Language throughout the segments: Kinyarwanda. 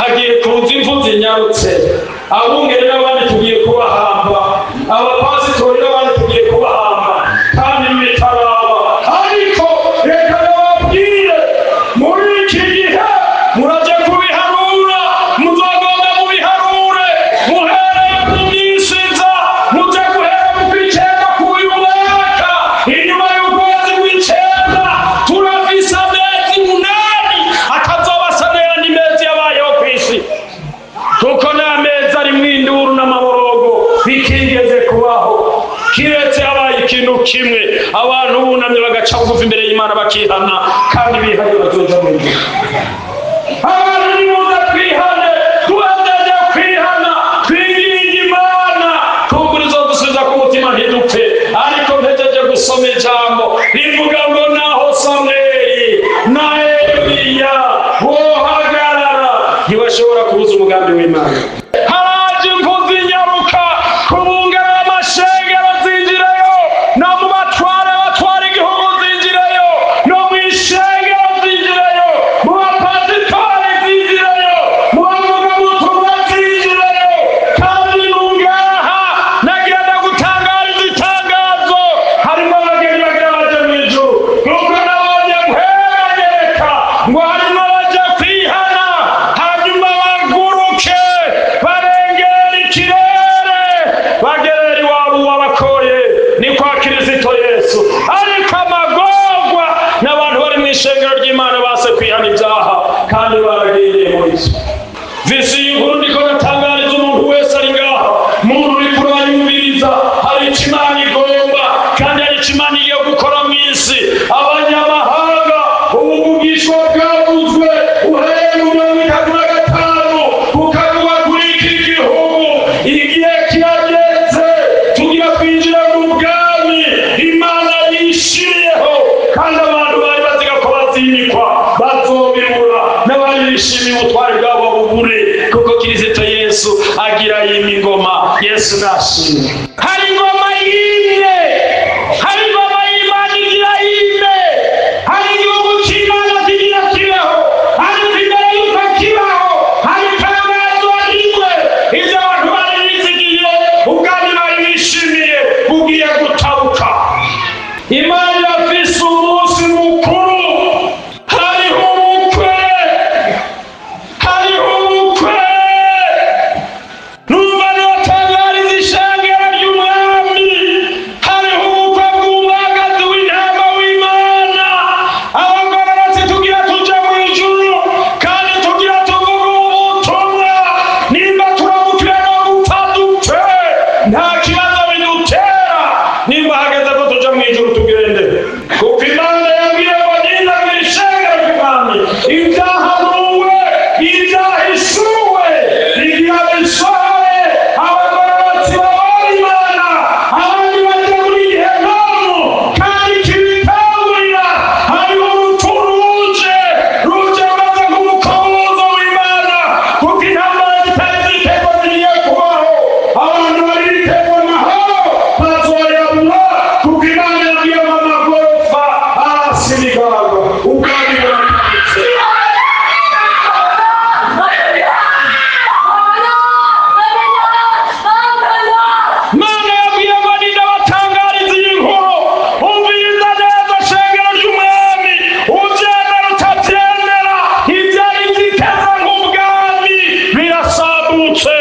hagiye kuza imvu zinyarutse, abungere n'abandi tugiye kubahamba, abapasitori n'abandi tugiye kubahamba, kandi bitaraba. Ariko reka nababwire, muri iki gihe muraje kubiharura, muzagomba mubiharure, muhereye ku minsi iza, muje guhera mu kw'icenda k'uyu mwaka. Inyuma y'ukwezi kw'icenda turafise amezi 8 atazoba asa n'ayandi mezi yabayeho kw'isi, kuko n'amezi arimwo induru n'amaborogo bikigeze kubaho. Kiretse habaye ikintu kimwe, abantu bunamye bagaca bugufi imbere y'Imana bakihana, kandi bihanye bazoja mu ijuru. Abantu nimuze twihane, tubanze kwihana, twinginge Imana kugira izodusubiza ku mutima ntidupfe. Ariko mpejeje gusoma ijambo rivuga ngo naho Samweli na Eliya bohagarara, ntibashobora kubuza umugambi w'Imana. Haraje imvu zinyaruka, kubungera amashengero zinjireyo, no mu batware igihugu zinjireyo, no mu ishengero zinjireyo, mu bapasitori zinjireyo, mu bavugabutumwa zinjireyo. Kandi nungaha nagenda gutangariza itangazo, harimo abageni bagira baje mu ijuru, nuko nabonye mpweranyereka ngo harimo abaja kwihana, hanyuma baguruke barengera ikirere bagerera iwabo wabakoye, ni kwa Kristo Yesu. Ariko amagorwa n'abantu bari mu ishengero ry'Imana base kwihana ibyaha, kandi baragendeye muri zo. Visi y'inkuru ndiko natangariza umuntu wese ari ngaha, muntu uri kuranyumviriza, hari icyo Imana igomba, kandi hari icyo Imana igiye gukora mu isi. Abanyamahanga ubuvugishwa bwavuzwe uhereye mu 1935 bukavuga kuri iki gihugu, igihe kirageze tugira kwinjira mu bwami Imana yishiriyeho, kandi abantu bari baziga ko bazimikwa bazobibura, n'abari bishimiye ubutware bwabo bubure, kuko Kristo Yesu agira yima ingoma. Yesu nashimwe. Hari ingoma yimye, hari ingoma y'Imana igira yime, hari igihugu cy'Imana kigira kibeho, hari imbere y'uko kibaho, hari itangazo rimwe, ibyo abantu bari bizigiye, ubwami bari bishimiye bugiye gutabuka. Imana irafise umunsi mukuru, hariho ubukwe, hariho ubukwe. Numva nibatangariza ishengero ry'umwami, hariho ubukwe bw'umwagazi w'intama w'Imana. Abagororotsi tugira tuje mu ijuru, kandi tugira tuvuga ubutumwa. Nimba turamukire no gupfa dupfe, nta kibazo bidutera. Nimba hageze ko tuja mu ijuru tugende, kuko Imana yabwiye ngo ninda mu ishengero ry'umwami ibyahanuwe, ibyahishuwe bigira bisohore. Abagororotsi babona Imana, abandi baja muri Gehinomu, kandi kibitangurira hariho urupfu ruje rumaze kumukomoza w'Imana, kuko intambara zitari zitego zigiye kubaho. Abantu bari bitego naho bazoyabura, kuko Imana yabwiye ngo amagorofa arasibigaraga, ubwami buratanditse. Mana yabwiye ngo nindabatangariza iyi nkuru, umviriza neza shengero ry'umwami, uvyemera utavyemera, ivyari vyiteze nk'ubwami birasabutse.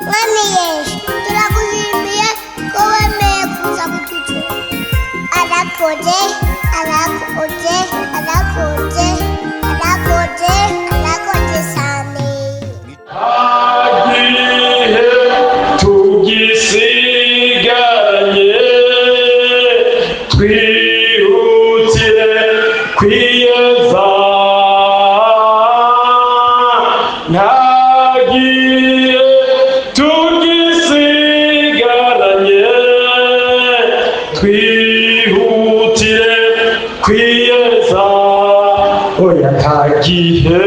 Mwami Yesu, turaguhimbiye ko wemeye kuza kutucura. Arakoze, arakoze, arakoze, arakoze, arakoze cyane. Hagihe tugisigaye, twihutire kwiyeza. Ntagihe tugisigaranye, twihutire kwiyeza. Oya ntagihe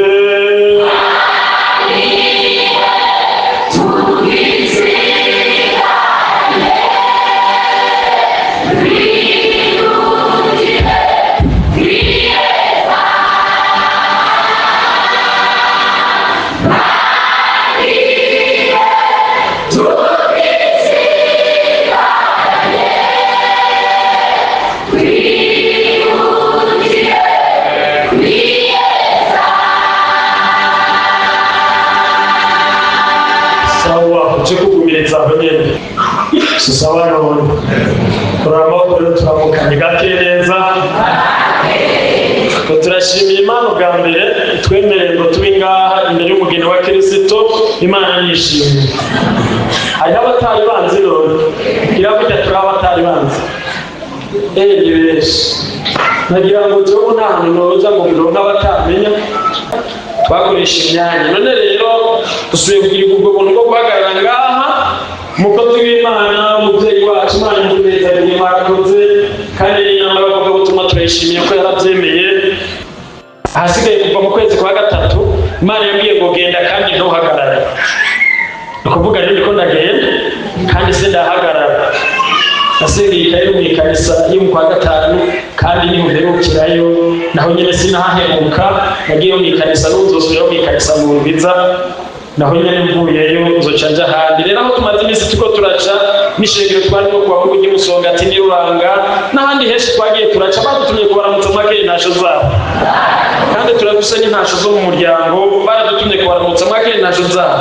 sawa uje kugumiriza aho nyene sawa none turamoko turamukanye gake neza turashimira Imana bwa mbere twemereye ngo tube ngaha imbere y'umugeni wa Kristo. Imana nishimye. Hari abatari banzi none iravuga turi abatari banzi benshi nagira ngo tuwe nta hantu noza ngo bironka abatamenya twakoresha imyanya. None rero dusubiye kugira ubwo buntu bwo guhagarara ngaha umukozi w'Imana umubyeyi wacu Imana imukuneza igihe mwarakoze kandi n'inama y'abavugabutumwa turayishimiye ko yarabyemeye. Ahasigaye kuva mu kwezi kwa gatatu Imana yambwiye ngo genda kandi ntuhagarare. Ukuvuga rero niko ndagenda kandi sindahagarara. Nasigaye rero mu ikanisa yo mu kwa gatanu kandi nimuherukirayo naho nyene sinahahemuka. Nagiye mu ikanisa n'uzosubira mu ikanisa mu Rwiza naho nyene mvuyeyo nzocanja handi. Rero aho tumaze iminsi tuko turaca n'ishengero twari no kuwa Mungu Musongati ni Ruranga n'ahandi henshi twagiye turaca badutumye kubaramutsa mwake nasho zabo kandi turabise n'intasho zo mu muryango baradutumye kubaramutsa mwake nasho zabo.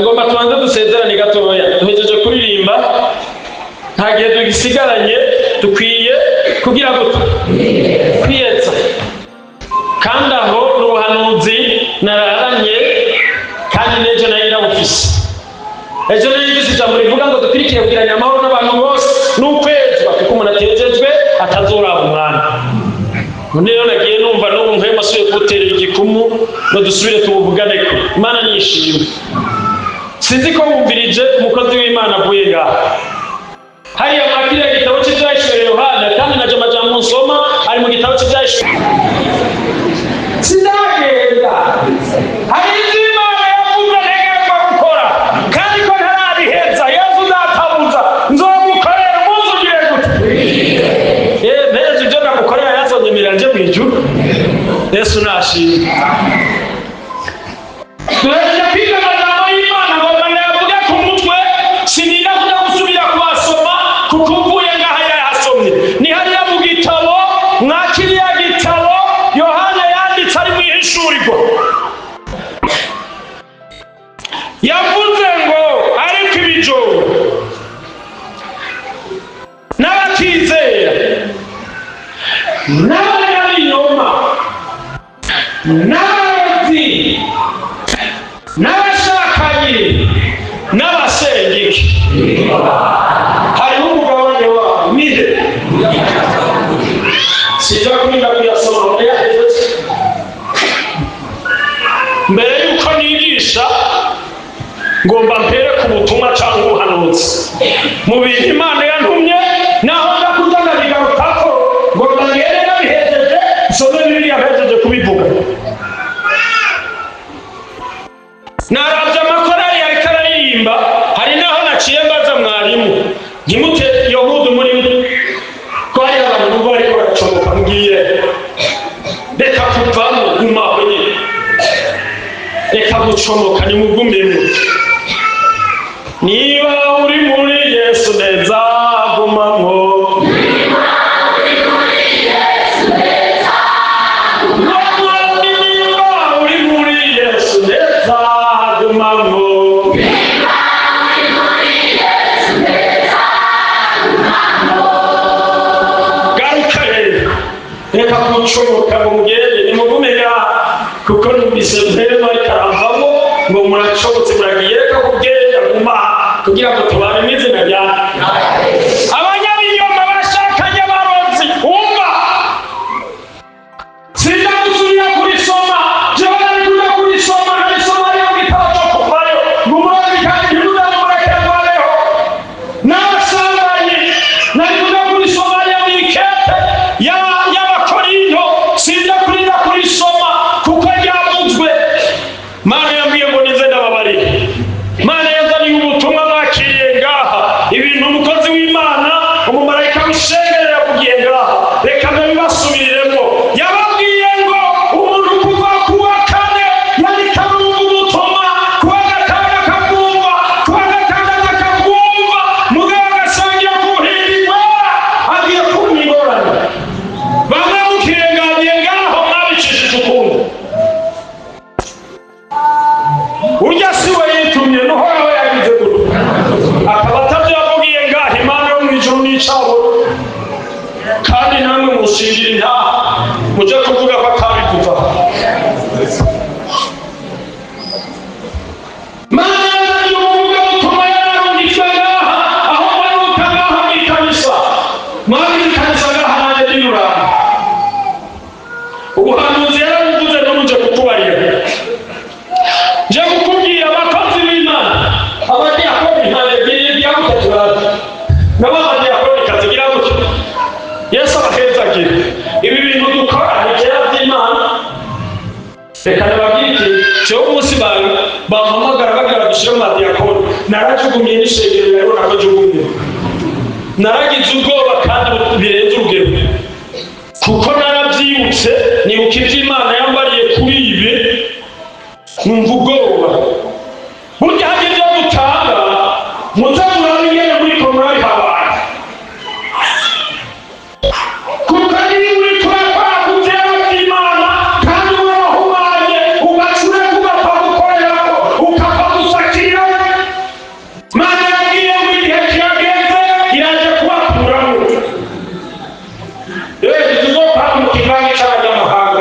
Ngomba tubanze dusezerane gatoya duhejeje kuririmba nta gihe tugisigaranye dukwiye kugira ngo kwiyetsa kandi aho n'ubuhanuzi nararanye kandi n'ejo nari ndabufise. Ejo nari mfise ijambo rivuga ngo dukwirikiye kugirana amahoro n'abantu bose n'ukwezwa kuko umuntu atejejwe atazoraba umwana. None rero nagiye numva n'umwe masuye kuterera igikumu ngo dusubire tubuvugane ko Imana nishimye. Sinzi ko wumvirije umukozi w'Imana avuye ngaha hariya mwakiriya gitabo cy'ibyahishuriwe Yohana kandi naje amajambo nsoma ari mu gitabo cy'ibyahishuriwe. Sinagenda hari ibyo Imana yavuze ntegekwa gukora kandi ko ntarabiheza. Yesu natabuza nzogukorera umuzugire gute neza ibyo nagukorera yazonyemerera nje mu ijuru. Yesu nashimye. Turajya kwiga amajambo y'Imana ngo banayavuge ku mutwe sinina kujya gusubira kubasoma kuko uvuye ngaha yayasomye. Ni hariya mu gitabo mwakiriya gitabo Yohana yanditse ari mu ihishurirwa yavuze ngo ariko ibijoro n'abatizera n'abanyabinyoma n'abarozi n'abashakanye n'abasengeki hariho umugabane wabo nihe sija kurinda kuyasoma yaheze. Mbere yuko nigisha ngomba mpere ku butumwa cyangwa ubuhanuzi mu bintu Imana yantumye naho ndakuja ndabigarukako ngo ndagere nabihejeje nsome Bibiliya mpejeje kubivuga. Naravye amakorari yariko araririmba hari naho naciye mbaza mwarimu ngimute iyo hudu muri ko hari abantu bariko baracomoka mbwire reka kuvamo gumaho nyine reka gucomoka nimugumemo. Niba uri muri Yesu neza gumamo. Reka kucomoka mugende nimugumenya kuko numvise mpema ikaravamo ngo muracobotse muragiye reka kugenda guma kugira ngo tubane n'izina ryawe. Abanyabinyoma bashakanye baronzi umva sinda gusubira kurisoma jewe narikuja kurisoma narisoma rero mu gitabo cyo kuvayo ngumurabi kandi ntimuza mureke ngwareho n'abasambanyi narikuja kurisoma rero mu ikete y'Abakorinto sinda kurinda kurisoma kuko ryavuzwe. Mana yambwiye ngo nize ndababarira. Mana yazaniye ubutumwa mwakiriye ngaha ibintu umukozi w'Imana uje kuvuga ko atabivuga. Mana y'uvuga utuma yararungitswe ngaha aho baruka ngaha mw'ikanisa mwabiri kanisa ngaha nanjye niyuranga ubuhanuzi yarabuvuze n'uje kutubarira nje kukubwira abakozi b'Imana abadiyakoni ntaje byagutaturana n'abadiyakoni kazigira gutyo Yesu abahezagire ibi bintu dukora ntikera by'Imana reka nababwire cyo umunsi bampamagara bagara dushyire mu madiyakoni narajugunye n'ishengero rero nakajugunye naragize ubwoba kandi birenze urugero kuko narabyibutse nibuka ibyo Imana yambariye kuri ibi numva ubwoba burya hari ibyo gutanga muzamura ingene muri komari habaye kuko niba uri kurakora ku byera by'Imana kandi warahumanye ugacure kugapfa gukoreraho ukapfa gusakira Mana yagiye mu gihe kirageze iraje kubakuramo tuzopanga mu kivange cy'abanyamahanga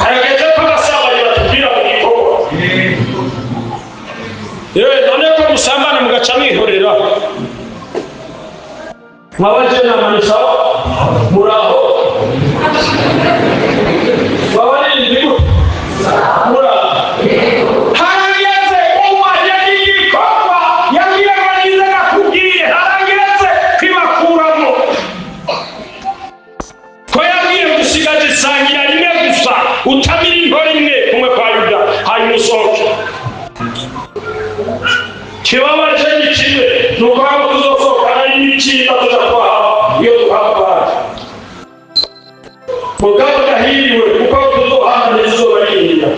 harageze ko abasambanyi batubwira mu gikorwa none ko musambana mugaca mwihorera mwabaje namanisa muraho babarindi muraho harageze uwaje igikorwa yagiye manize nakubwiye harageze kwibakuramo ko yabwiye gusigaza isangira rimwe gusa utamira inkora imwe kumwe kwa Yuda hanyuma usohoke kibabaje ni kimwe nuko aho tuzosohokana n'imikinda tuzatwaha iyo tuhabaye mugabo gahiriwe kuko tuzohana n'izuba rinjira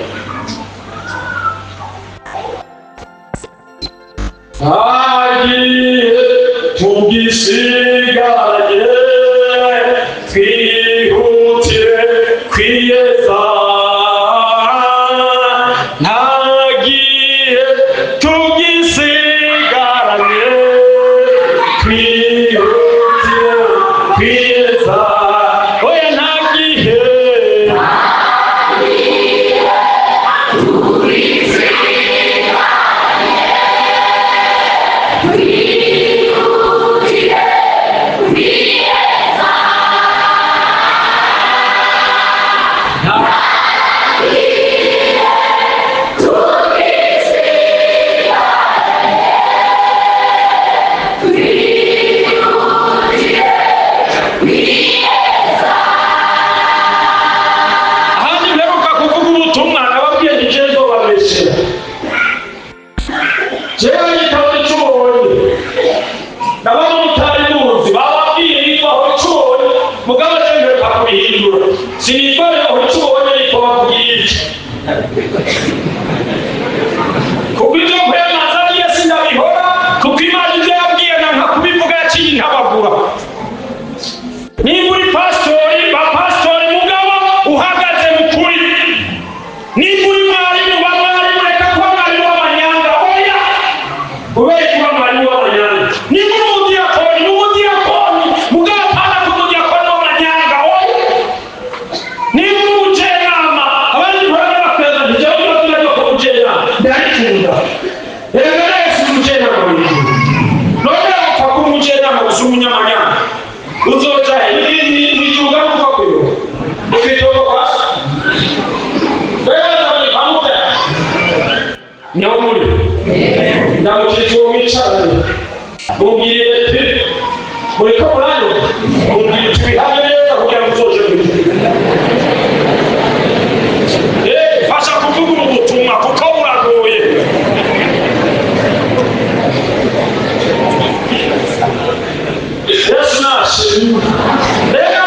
agiye tugisigaye twihutire kwiyeza ntagiye tugisigaranye twihutire kwiyeza oya ntagiye sinifare uchuone iko wabugirije kubyo kwema zagiye sinabihora kupimana ibyo yabwiye nanka kubivuga yaciye ntabagura niba uri pastori ba pastori mugabo uhagaze mukuri niba uri mwarimu ba mwarimu reka kuba mwarimu w'amanyanga oya ubere kuba mwarimu w'amanyanga niba uri umudiyakoni n'umudiyakoni mugabo pana kumudiyakoni w'amanyanga oya niba uri umujenama abandi kurana bakweza ntijaho niba tujya ko umujenama ndahitunda reka nese umujenama w'ijuru none upfa kuba umujenama gusa umunyamanyanga uzoja n'igihugu kuva kuyo ufite kwasa beza ni pamoja niho muri ndamukije uwo mwicaranye mubwire ati muri ko murano mubwire tubihane neza kugira ngo uzoje fasha kuvuga ubutumwa kuko buragoye Yesu nashimwe reka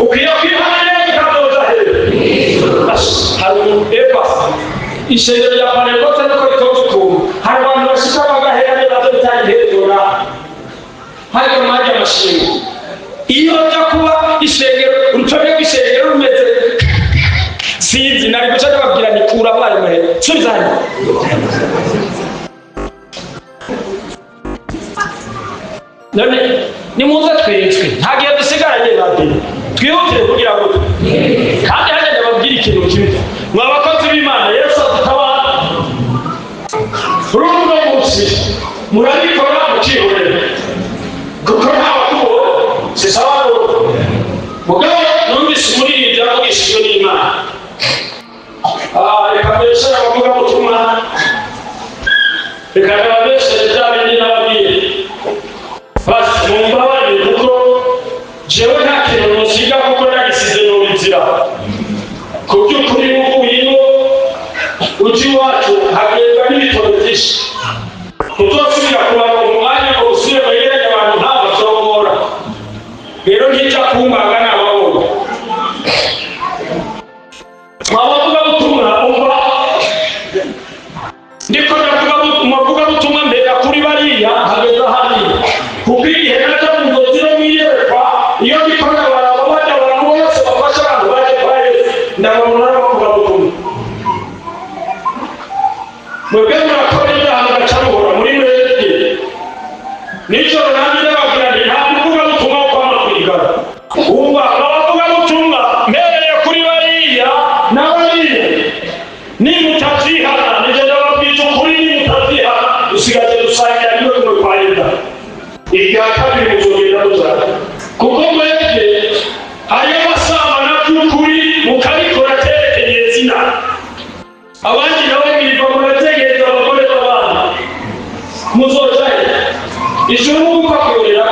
ukwiye kwihana neza ukazoza hejuru hari eva ishengero rya Pantekote niko ritoza ukuntu hari abantu bashika bagahera neza bitari hejuru hari amajya amashinga iyo nja kuba ishengero urutonde rw'ishengero rumeze sinzi nari guca ndababwira nikura abari mahe subizanye none nimuze twezwe nta gihe dusigaranye babiri twihutire kugira ngo kandi hajya babwira ikintu kimwe mwa bakozi b'Imana Yesu adutabara urugo munsi murabikora mukihorera kuko ntabwo si sawa mugabo numvise muri ibi byavugishijwe n'Imana reka mbese abavuga butumwa reka mbese bya bindi nababwiye basi mumbabarire kuko jewe nta kintu nosiga kuko nagisize mu nzira ku by'ukuri uvuye uji iwacu hagendwa n'ibitoro byinshi utosubira kubaronka umwanya ngo usubire wegeranye abantu ntabashobora rero nk'icyo kumbaga n'ababona mwabavuga butumwa umva ndiko ndavuga butumwa mbere kuri bariya hageze hariya kuko igihe naca mu nzozi no mwiyerekwa iyo ndikora baraba bajya abantu bose bafasha abantu baje kwa Yesu ndabona n'abavuga butumwa mwebwe murakora ibyaha mugaca muhora muri mwebwe nijoro nanjye ndababwira nti nta muvuga butumwa wo kwama kwigana umva abavuga butumwa mbereye kuri bariya n'abariya nimutazihana nije ndababwira ukuri nimutazihana dusigaje dusangira niwe kumwe kwa Yesu irya kabiri muzogenda muzana kuko mwebwe hariyo amasambana by'ukuri mukabikora terekeye zina abandi nabo mwirirwa murategereza abagore b'abana muzojaye ijuru mugupa kuyorera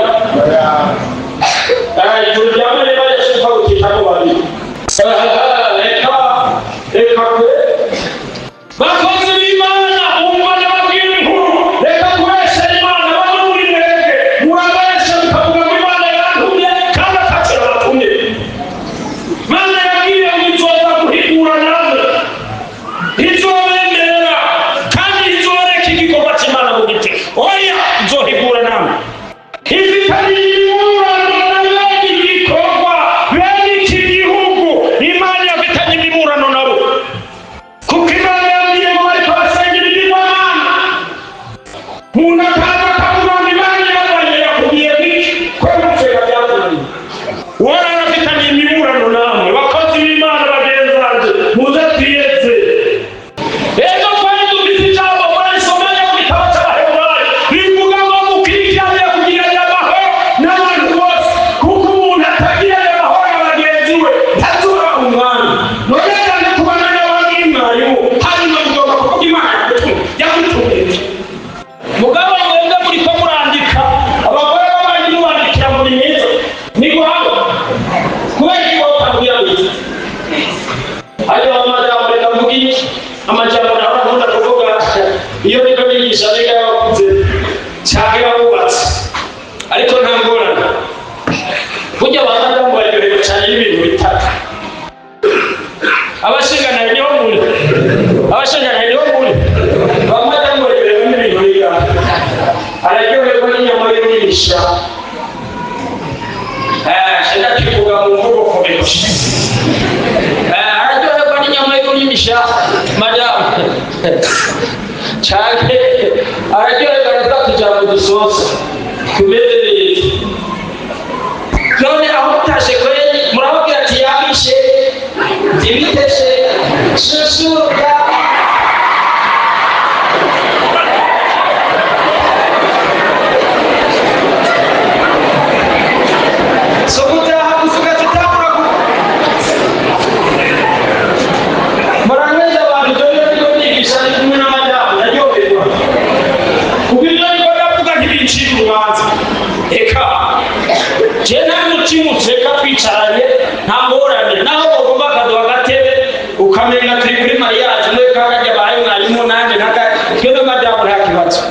ijuru rya Mariya yashuka gukitamo babiri reka kwe bakozi b'Imana umva n'ababwira inkuru reka kubesha Imana bano muri mwebwe murabesha mukavuga ngo Imana yarantumye kandi atacyo yabatumye Imana yabwiye ngo izoza guhigura namwe izobemerera kandi izoreka igikorwa cy'Imana mu giti oya izohigura namwe ifitanye imiburo na bene igikorwa bene iki gihugu Imana yafitanye imiburano nabo kuko Imana yabwiye ngo bariko basengera ibigirwamana umuntu akaza akavuga ngo Imana yabanye yakubwiye biki ko gutega byakunaniye wari anafitanye imiburano namwe bakozi b'Imana bagenzi banje muze twiyeze rero twari dufite ijambo murarisomanya mu gitabo cy'Abaheburayo rivuga ngo mukurikirane kugirana amahoro n'abantu bose kuko umuntu atagirana amahoro na bagenzi we ntazura umwami none kandi kubana n'abamwimwayo hanyuma mugomba kuvuga Imana yagutumye mugabo mwebwe muriko murandika abagore b'abandi mubandikira mu myiza ni guhabo kubera ko utabwira biza ayo amajambo reka mvuga iki amajambo nabakunda kuvuga iyo niko nigisha niga yabakuze cyangwa yabubatse ariko nta ngorane burya abamajambo baryohewe cyane n'ibintu bitatu abashingana niho muri abamajambo baryohewe n'ibintu biga araryoherwa n'inyama y'urisha shaka kivuga mu mvugo komeje araryoherwa n'inyama y'urisha madamu cyane araryoherwa n'atujambo dusoza kumeze neza none aho utashe kore murababwira ati yabishe ibiteshe shushuka twicaranye nta ngorane naho bagomba akaduha agatebe ukamenya turi kuri mariyaje no kakajya baye mwarimu nanjye twe n'amajyamo nta kibazo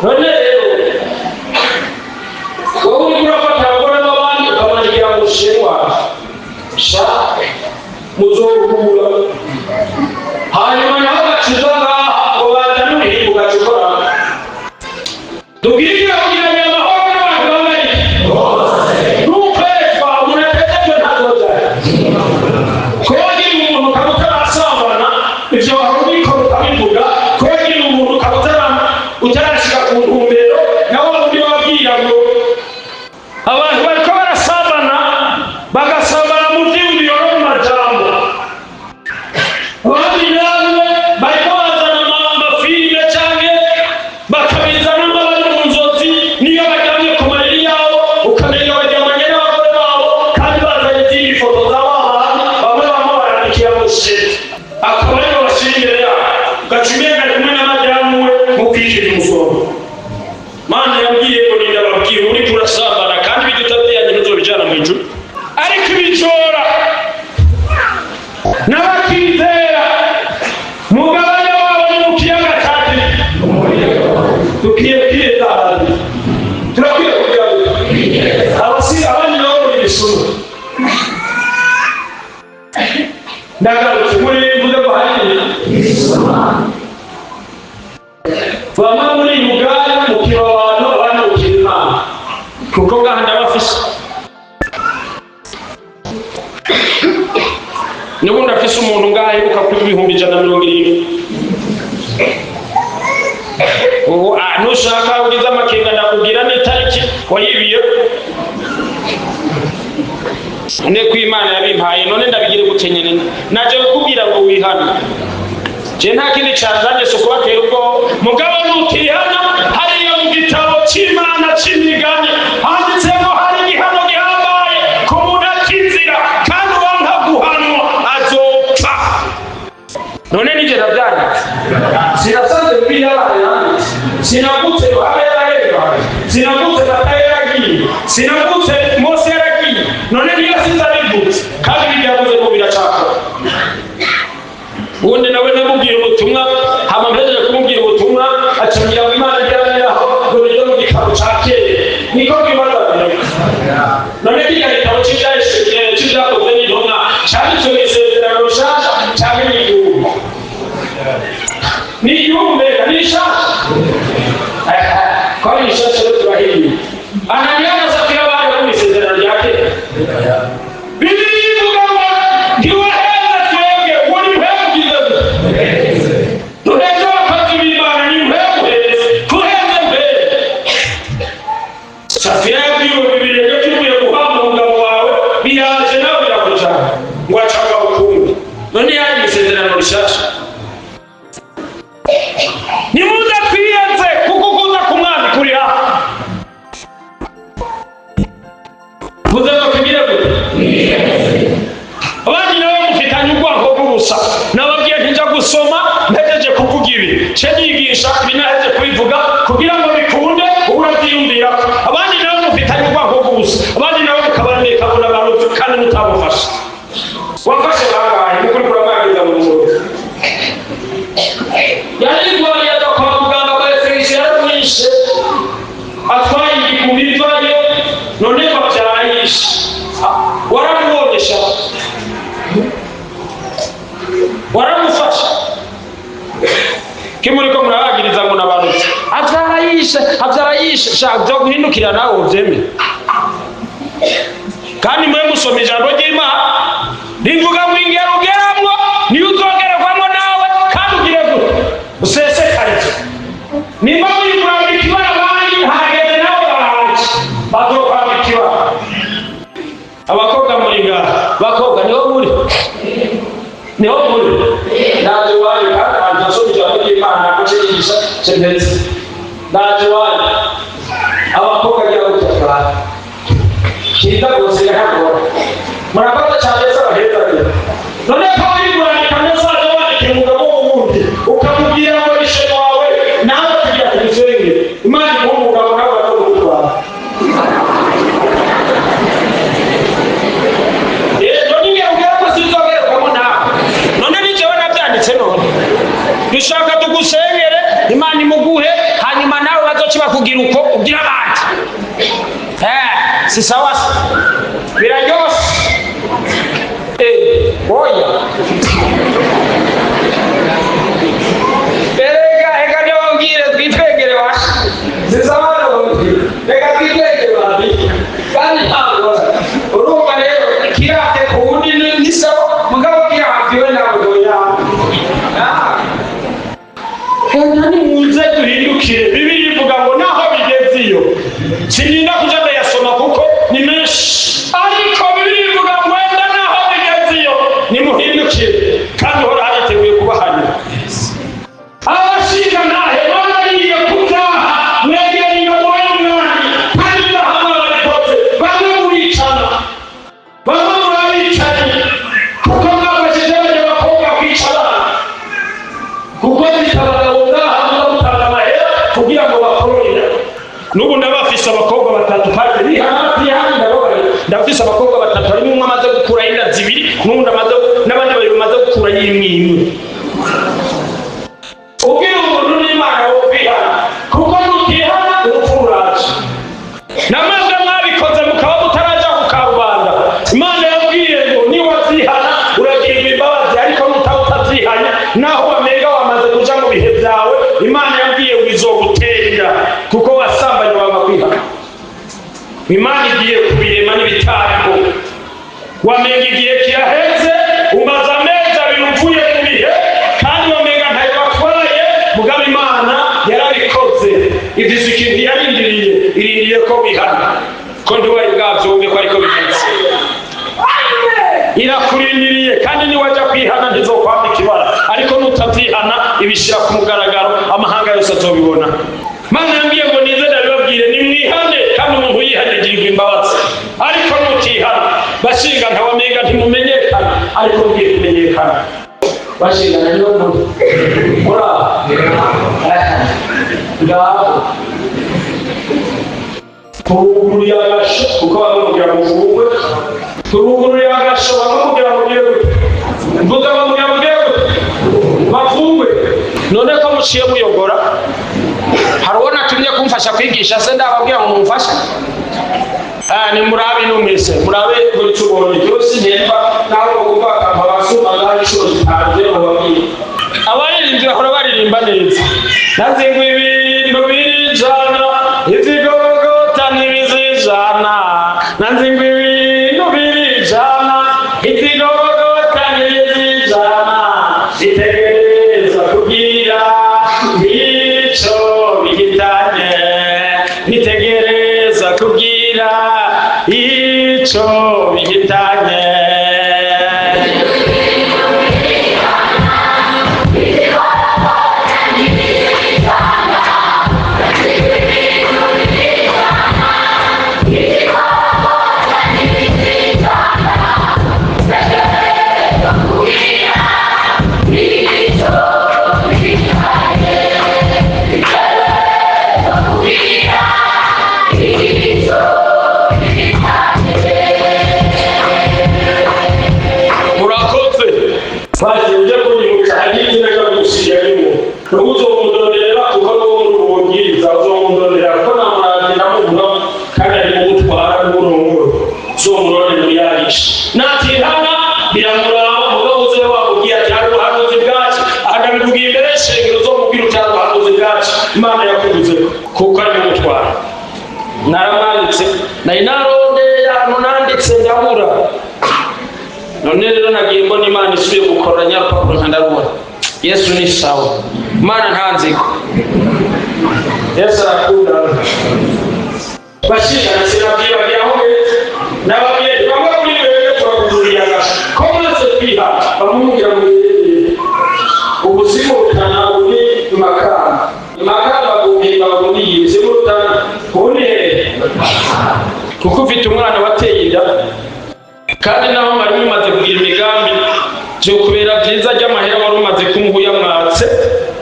none rero wowe uri kurafata abagore n'abandi ukabangira ngo ushinwa sha muzohura hanyuma naho gaciza ngaha ngo batanuriye ugacukora tubwire kugira ngo amahoro n'abantu bambaye n'ukwezwa unategetswe ntazoza kubagira umuntu ukabuta asambana ivyo bahuriko ukabivuga kubagira umuntu ukabuta utarashika ku ntumbero nawe undi wabwira ngo abantu ndagarutse muri mvuze ko hari bamwe muri Uganda mukiro abantu abana ukiri Imana kuko gahanda bafise nubundi afise umuntu ngahe uka kuri 170. ubu nushaka ugize amakenga ndakubwira n'itariki wayibiye ne kw'Imana yabimpaye none ndabigire gukenyene naje kukubwira ngo wihane je nta kindi cyanzanye so kubatera ubwo mugabo n'utihana hariya mu gitabo cy'Imana cy'imigani handitsemo hari igihano gihambaye ku muntu akizira kandi uwanka guhanwa azopfa. none nije ndabyanditse sinasanze bibiliya yanditse sinagutse Abera sinagutse Batayeragiye sinagutse Mose yaragiye none niyo sinzabigutse kandi byavuze ko biracakora. ubundi nawe namubwira ubutumwa hama mpejeje kumubwira ubutumwa acambira ngo Imana ijyane aho dore mu gitabo cya kera niko kibaza none kiga gitabo cy'ibyakozwe n'intumwa cyanditswe mu Isezerano Rishasha cyangwa n'igihugu mbega n'ishasha kwari ishasha rero turahiriye Ananiya na Safira bari mu Isezerano rya kera. Bibiliya ivuga ngo ntiwaheza twebwe uri mpebwize tuheze abakozi b'Imana ni mpebweze tuheze mbere. Safira yabwiwe Bibiliya ko kivuye guhamba umugabo wawe biraje nawe birakujana ngo acaga ukundi none yari mu Isezerano Rishasha. Nimuze twiyenze kuko kuza ku mwami kuri hafi kuza bakubwira gute abandi nabo mufitanye ubwoko bw'ubusa nababwiye ntijya gusoma mpejeje kuvuga ibi ce nigisha ibinaheje kubivuga kugira ngo bikunde urabyiyumvira. abandi nabo mufitanye ubwoko bw'ubusa abandi nabo mukabaneka abona abantu kandi mutabufasha wafashe bangahe mukuri kuramwagiriza mu mutwe yarigwaye ajya kwa muganga bareferisha yaramwishe atwaye igikumi bivayo none babyarayishe waramubonesha waramufasha kimuriko murabagiriza ngo nabanutse abyarayishe shaka byo guhindukira nawe ubyemere kandi mwe musoma ijambo ry'Imana rivuga ngo ingero ugeramwo niyo uzogererwamo nawe kandi ugire gute usesekare nimba muri kurambika abandi hageze nawe baraje bazokwambika abakobwa muri ngaha bakobwa niho muri naje wari kandi nasoma ijambo ry'Imana ko cyigisha cyendetse naje wari abakobwa ngira gutaka kiza gose hano murapata cyane z'abaheza none ko uri kurandika neza wandike umugabo w'umuntu ukamubwira ngo ishe wawe nawe kugira kubisenge Imana umugabo nawe atogutwara none ngiye ubwira ko sizogerwamo nawe none nijewe nabyanditse none dushaka tugusengere Imana imuguhe hanyuma nawe bazokiba kugira uko ugira abandi si sawa biraryose oya reka ntibabwire twitwegere washa si sawa reka twitwegere babi kandi ntabwo urumva rero kirate ku wundi ni sawa mugabo kirahatiwe ntabwo kandi muze duhindukire Bibiliya ivuga ngo naho bigeze iyo sininda kuja ndayasoma kuko ni menshi ariko Bibiliya ivuga ngo wenda naho bigeze iyo nimuhindukire kandi hora hariteguye kubahanya abashinga nahe barariye kutaha mwegera ingabo y'umwami kandi bahama barikoze bamwe muricana bamwe murabicanye kuko mwafashije abakobwa kwicara kuko zitabagabo ngaha mutanga amahera kugira ngo bakororera n'ubu ndabafise abakobwa batatu kandi ni hafi y'ahandi ndabafise abakobwa batatu harimo umwe amaze gukura inda zibiri n'undi amaze n'abandi babiri bamaze gukura y'imwe ubwira umuntu n'Imana wo kwihana kuko nutihana urupfu ruraje namwe mwabikoze mukaba mutaraja ku karubanda Imana yabwiye ngo niwazihana uragirwa imbabazi Imana igiye kubirema n'ibitambo. Wamenga igihe kiraheze, umaze amezi abiri uvuye mu bihe, kandi wamenga ntayo batwaye, mugabo Imana yarabikoze. Ivise ikintu irindiriye ko bihana. Ko ntiwari bwavyumve ko ariko bimeze. Irakurindiriye kandi niwajya kwihana ntizokwambika ibara, ariko nutavyihana ibishira ku mugaragaro, amahanga yose azobibona. Mana yambwiye ngo nize ndabibabwire nimwihane, kandi umuntu yihanye agirirwa imbabazi. Ariko nutihana, bashinga ntawamenga ntimumenyekana, ariko ngiye kumenyekana. Bashinga niyo muntu mura ngaho turuguru yagasho, kuko bamubwira ngo uvugwe. Turuguru yagasho bamubwira ngo ugire gute, mvuga bamubwira ngo ugire gute, bavugwe. None ko muciye muyogora, hari uwo natumye kumfasha kwigisha, se ndababwira ngo mumfashe? Ni murabe numese, murabe buri tubonye byose nemba naho kuvuga akampa basuma ngaho inshuro zitangiye mu babiri. Abaririmbyi bahora baririmba neza. Nazingwa ibintu birijana, izigogota n'ibizijana. Nazingwa ibintu birijana, izigogota n'ibizijana. Itegereza kugira ico bihitanye, nitegereza kugira ico bihitanye. Imana yakubuze kuko ari umutwaro. Naramanitse nari narondeye ahantu nanditse ndabura, none rero nagiye mbona Imana isubiye gukorera nyarupapuro nkandarubona. Yesu ni sawa, Imana ntanziko. Yesu arakunda. Bashingana sinabwiye aho heza, nababwiye bamwe muri wewe turagururiyaga ko mwese kwiha bamubwira ngo ubuzima butana buri makamba. Makamba guhimba buriye zimutana ubune, kuko ufite umwana wateye inda, kandi naho mari mumaze kugira imigambi byo kubera byiza ry'amahera wari umaze kumuhuya mwatse,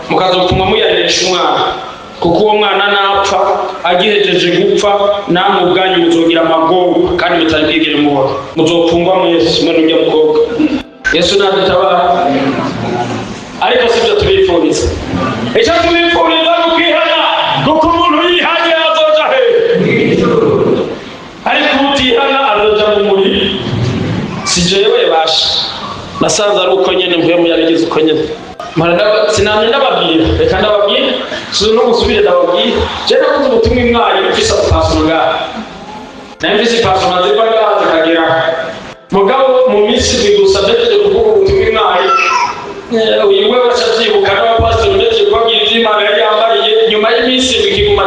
mukazopfuma muyaresha umwana, kuko uwo mwana napfa agihejeje gupfa, namwe ubwanyu muzogira amagogo kandi mutari bwigire muhora, muzopfungwa mwese mwe n'ujya mukobwa. Yesu nadutabara, ariko sibyo tubifuriza. Icyo tubifuriza ni ukwihana, kuko umuntu yihanye azoja he, ariko utihana azoja mu muriro. Si jewe basha, nasanze ari uko nyene mvuye mu yabigize uko nyene. Sinamye ndababwira, reka ndababwira, no gusubire ndababwira. Je nakuze ubutumwa imwari ufise pasona ngaha, namvise pasona ziva ngaha zikagera, mugabo mu minsi bigusabye kuvuga ubutumwa imwari. Uyiwe wacavyibuka n'abapasiteri ndetse kubabwira ivy'Imana yari yambariye, nyuma y'iminsi ikiguma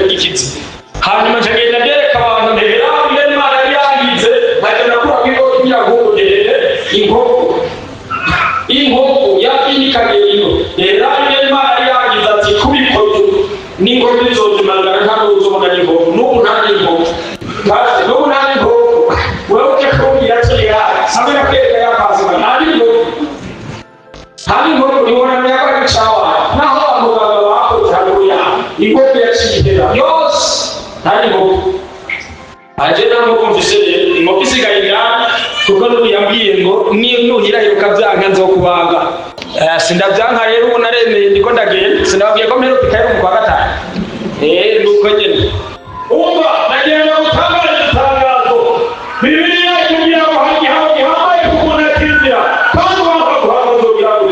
gikizi. Hanyuma ncagenda ndereka abantu ntera Imana yari yangize, nkagenda kurako inkoko y'inyagugu ndende, inkoko yakinikagera ino. Rero Imana yari yangize ati kubikoze n'inkoko izozimangana nta n'uzobona n'inkoko. N'ubu nta n'inkoko. Kandi n'ubu nta n'inkoko. Wewe ukekubwira kiriya, sabe nakwereka yapazima nta n'inkoko. Hari inkoko nibona myaka y'icyawa, naho abaganga bakoze haruya, inkoko yakigera yose hari inkoko. Agenda nk'uko mvise inkoko isigaye ingana, kuko n'ubu yambwiye ngo nuhirahira ukavyanka nzokubaga. Sindavyanka rero ubu naremeye ndiko ndagenda, sinababwiye ko mperuka ikayero mu kwa gatanu. Nuko nyene umva nagenda gutangara itangazo. Bibiliya itubwira ngo hambaye kukunda kizira, kandi wanga guhangaza ubirago.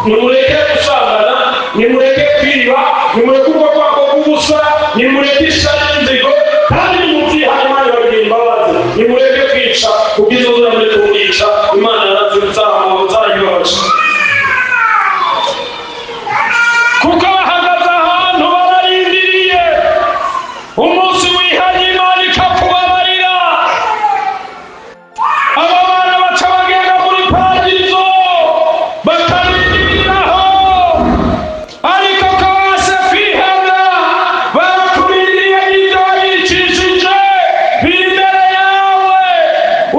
Nimureke gusambana, nimureke kwiba, nimureke ubwoko bw'ubusa, nimureke ishyari n'inzigo, Imana yarazayibasha kuko bahagaze ahantu bararindiriye umunsi wihanye Imana ikakubabarira. Aba bana baca bagenda muri paradizo bakarindiriraho, ariko kabase kwihana barakurindiriye n'ibyo wabicishije biri imbere yawe.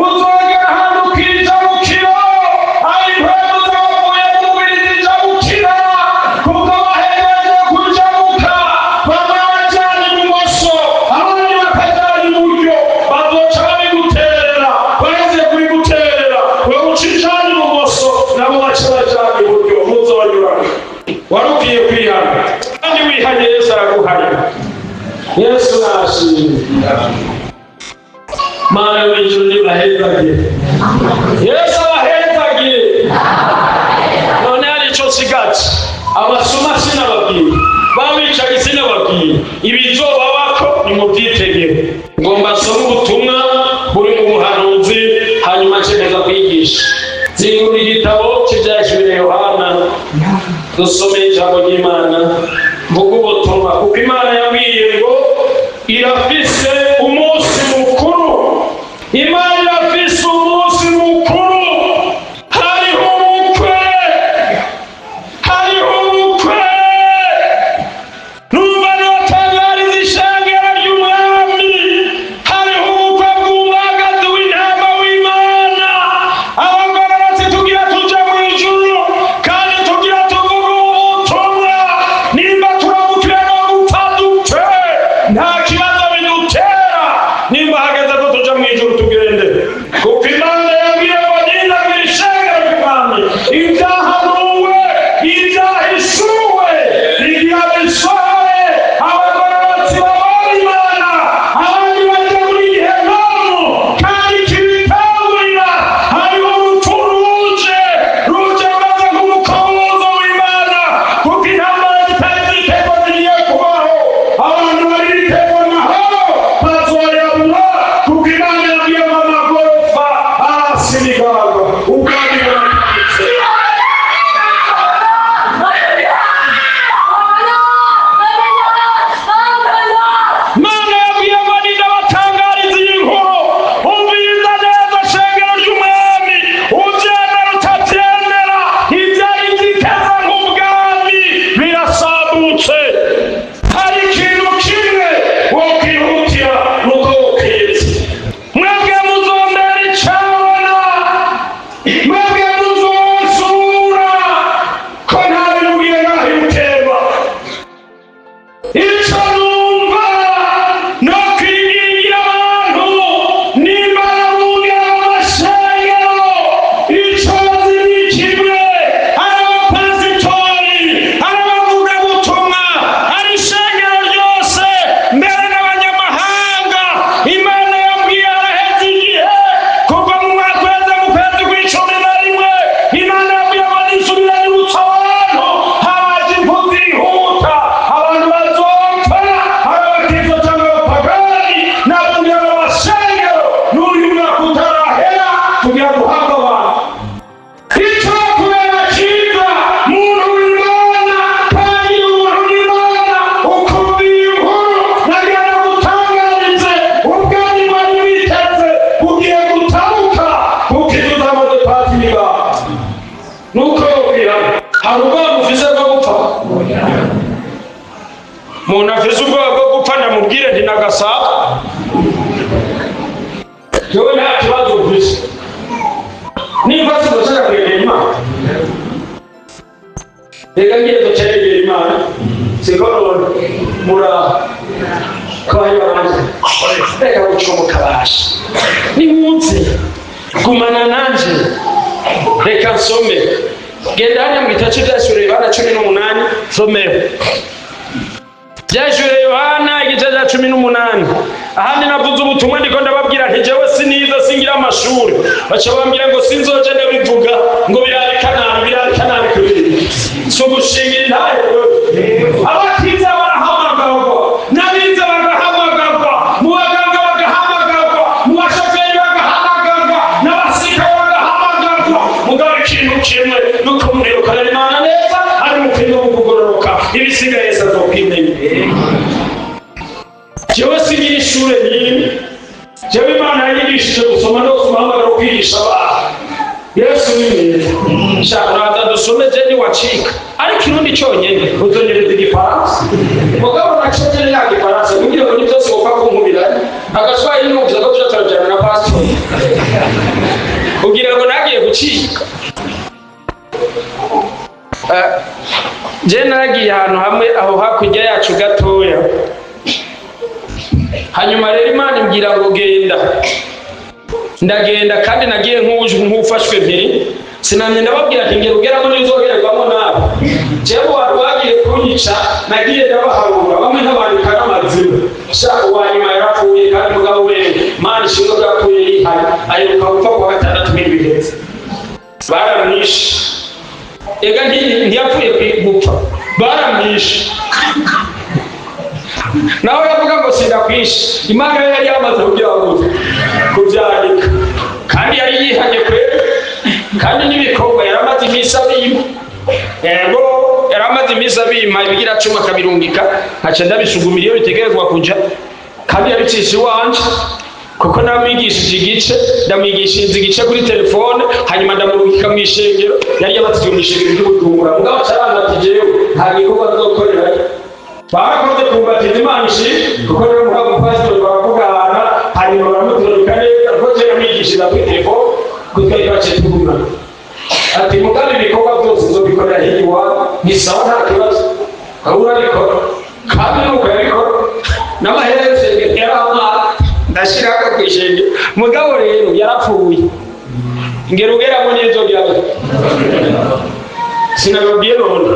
Uzogera ahantu ukijabukiro, aho impwemu zavuye mu mubiri zijabukira, kuko bahereje kujabuka. Bamwe bajyana ibumoso, abandi bakajyana iburyo, bazoca babiguterera. Baheze kubiguterera, wewe ucijana ibumoso, nabo baca bajyana iburyo, muzobanyurana. Wari ukwiye kwihana, kandi wihanye Yesu araguhana. Yesu nashimwe. Mana w'ijuru nibahezagiye, Yesu abahezagiye. None hari ico nsigaje, abasuma sinababwiye, babicaga sinababwiye, ibizobabako nimuvyitegere. Ngomba nsome ubutumwa buri mu buhanuzi, hanyuma nshobora kwigisha. Zingura igitabo cy'ivyahishuriwe Yohana, dusome ijambo ry'Imana, mvuga ubutumwa, kuko Imana yambwiye ngo irafise umunsi mukuru. Imana irafise umunsi mukuru. Hariho ubukwe, hariho ubukwe. Numva notangariza ishengero ry'umwami, hariho ubukwe bw'umwagazi w'intama w'Imana. Abagororotsi tugira tuje mw'ijuru, kandi tugira tuvuge ubutumwa. Nimba turabukire no gupfa dupfe, nta kibazo bidutera. Nimba hageze ko tuja mw'ijuru tugende, kuko Imana yambwiye ngo nindagire ishengero ry'umwami ibyahanuwe, ibyahishuwe bigira bisohore. Abagororotsi babona Imana, abandi baja muri Gehinomu, kandi kibitangurira. Hariho urupfu ruje rumaze nk'umukobozo w'Imana, kuko intambara zitari ziteko zigiye kubaho. Abantu bari biteko amahoro bazoyabura, kuko Imana yabwiye ngo amagorofa arasirigagwa, ubwami burakabitse. Mana yabwiye ngo nindabatangariza iyi nkuru, umviriza neza shengero ry'umwami, uvyemera utavyemera, ivyari vyiteze nk'ubwami birasambutse. Hari ikintu kimwe wokwihutira, nuko wokwiza. Mwebwe muzombera icabona, mwebwe muzonsura, ko nta birugiye ngaho imutemba. Ico numva no kwigira abantu, nimba arabungera mu mashengero, ico nzi ni kimwe. Ari abapasitori, ari abavugabutumwa, ari ishengero ryose, mbere n'abanyamahanga. Imana yambwiye haraheze igihe, kuva mu mwaka uheze mu kwezi kw'icumi na rimwe, Imana yambwiye ngo nisubira nibutsa abantu, habaje impfu zihuta, abantu bazopfa, ari abakristo cyangwa abapagani. Nababwiye ngo amashengero n'uyu mwaka utarahera tugiye guhabwa abantu. Ico kubera cyiza, muntu w'Imana, kandi umuntu w'Imana, ukumviye inkuru nagira gutangarize, ubwami bari biteze bugiye gutabuka, kuko ibyo utamaze kwakira. Nuko yobwira, hari ubwoba ufise bwo gupfa? Umuntu afise ubwoba bwo gupfa, ndamubwire nti nagasaka. Jewe nta kibazo ufise. Nimba sindoshaka kwegera Imana, reka ngiye gucegera Imana, siko none murakoye banje, reka gucomoka basha. Nimunsi gumana nanje, reka nsome. Genda hariya mu gitabo cy'ivyahishuriwe Yohana 18, someho. Vyahishuriwe Yohana igice cya 18. Ahandi navuze ubutumwa ndiko ndababwira nti jewe sinize, singira amashuri. Baca bambwira ngo sinzoje ndabivuga, ngo birarika nabi kubiri. So gushingira intahe, abakiza barahamagarwa, n'abize bagahamagarwa, mu baganga bagahamagarwa, mu bashoferi bagahamagarwa, n'abasirikare bagahamagarwa. kimwe nuko munirukana Imana neza ari mupimo wo kugororoka ibisigaye Yesu azopimenya. Jewe sigira ishure nyine, jewe Imana yanyigishije gusoma no guhamagara kwigisha abantu. Yesu ni mwiza. Shaka dusome je ni wacika ariko irundi cyonyine uzongereza igifaransa mugabo nacyo ya gifaransa kugira ngo nibyo uko kumubira agashwaye n'ubuza ko tuzatarajana na pastor kugira ngo nagiye gucika. Je nagiye ahantu hamwe aho hakurya yacu gatoya, hanyuma rero Imana imbwira ngo genda. Ndagenda kandi nagiye nk'ufashwe mpiri, sinamye ndababwira ati ngera ugeramo n'inzogerwamo nawe. Jewe wari wagiye kunyica nagiye ndabaharura bamwe n'abandika n'amazina. Shaka uwanyuma yarapfuye kandi mugabo wewe Mana ishimwe ko yapfuye yihari aheruka gupfa kuwa 6 biheze. Baramwishe. Ega ntiyapfuye gupfa, baramwishe. Nawe yavuga ngo sindakwishe, Imana yari yamaze kugira ngo kubyandika kandi yari yihanye kwera kandi n'ibikorwa yaramaze iminsi abima. Yego yaramaze iminsi abima ibigira 10 akabirungika aca ndabisugumira iyo bitegerezwa kuja kandi yabicisha iwanje kuko namwigishije igice ndamwigishiriza igice kuri telefone hanyuma ndamurungika mu ishengero yari yabatijwe mu ishengero ry'Ubujumbura mugabo cyarana ati jewe nta gikorwa nzokorera. Barakoze kumbatiza Imana ishimwe kuko rero mugabo pastor baravugana hanyuma baramuturika neza kuko je namwigishiriza kuri telefone kutwereka cyetumuna ati mugabe ibikorwa byose nzobikorera hirya iwawe ntisawa nta kibazo ahura bikora kandi nuko yabikora n'amaherezo yaramara ndashiraka kwishenge mugabo rero yarapfuye ngero ugeramo neza byawe sinababwiye none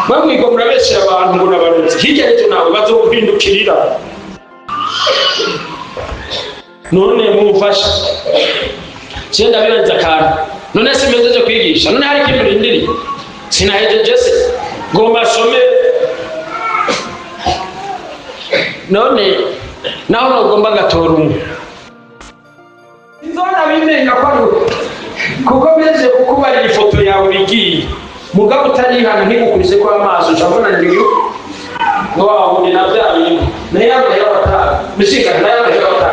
bamwigo murabeshera abantu ngo nabarutse hirya y'icyo nawe bazoguhindukirira none mumufasha cyenda biranze akantu none simejeje kwigisha none hari ikintu rindiri sinahejeje se ngo masome none naho nagomba gatora umwe nzona bimenga kuko beze kukubarira ifoto yawe bigiye mugabo utari hano nkigukurize kwa amaso cyabona ndiyo ngo wahuye na bya bintu nayo y'abata mishika nayo y'abata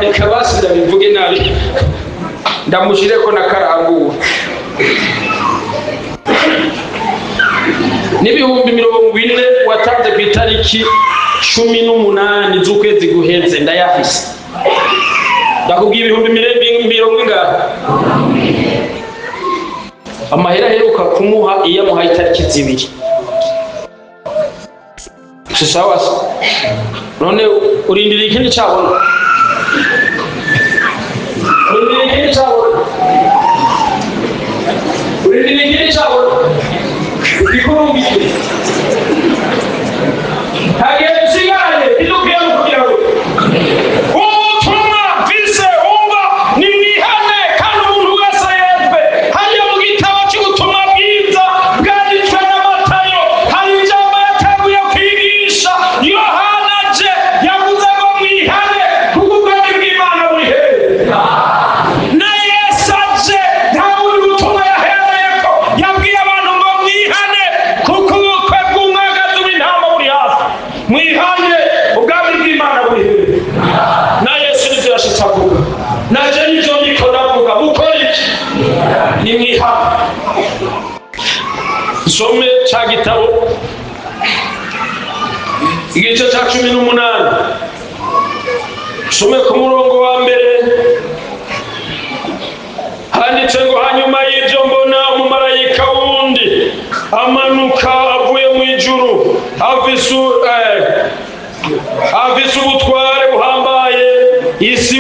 reka basi ndabivuge nabi ndamushire ko nakaranguwe n'ibihumbi 40 watanze ku itariki 18 z'ukwezi guheze ndayafise ndakubwiye ibihumbi 40 amahera aheruka kumuha iyo amuhaye itariki 2 sawa none urindira ikindi cyabona ikurungike hage usigane idukiye kugira ngo ubutumwa vise umba ni mwihane kandi umuntu wese yezwe hariya mu gitabo cy'ubutumwa bwiza bwanditswe na Matayo hari ijambo yateguye kwigisha Yohana je yavuze ngo mwihane kuko ubwami bw'Imana buri hehe na Yesu aje nta wundi butumwa yahereyeko yabwiye abantu ngo mwihane kuko ubukwe bw'umwagazi w'intama buri hafi mwihane ubwami bw'Imana buri hehe na Yesu nivyo yashitse avuga naje nivyo ndiko ndavuga mukora iki ni mwihane. Some ca gitabo igice ca 18 some ku murongo wa mbere handitse ngo hanyuma y'ibyo mbona umumarayika wundi amanuka avuye mu ijuru afise ubutware buhambaye isi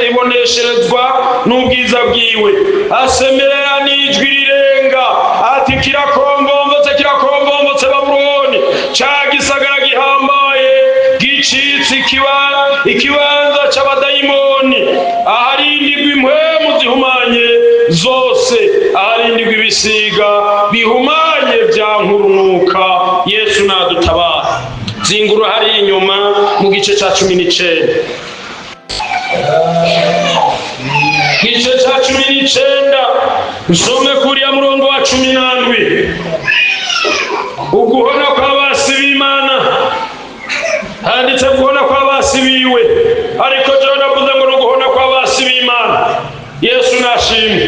ibonesherezwa n'ubwiza bwiwe asemerera n'ijwi rirenga ati kirakombombotse Babuloni ca gisagara gihambaye gicitse ikibanza c'abadayimoni aharindirwa impwemu zihumanye zose aharindirwa ibisiga bihumanye vya nkurunuka. Yesu nadutabara. Zingura hari inyuma mu gice ca 19 9. Usome kuriya murongo wa 17. Uguhona kw'abasi b'Imana, handitse guhona kw'abasi biwe, ariko jewe navuze ngo n'uguhona kw'abasi b'Imana. Yesu nashimwe.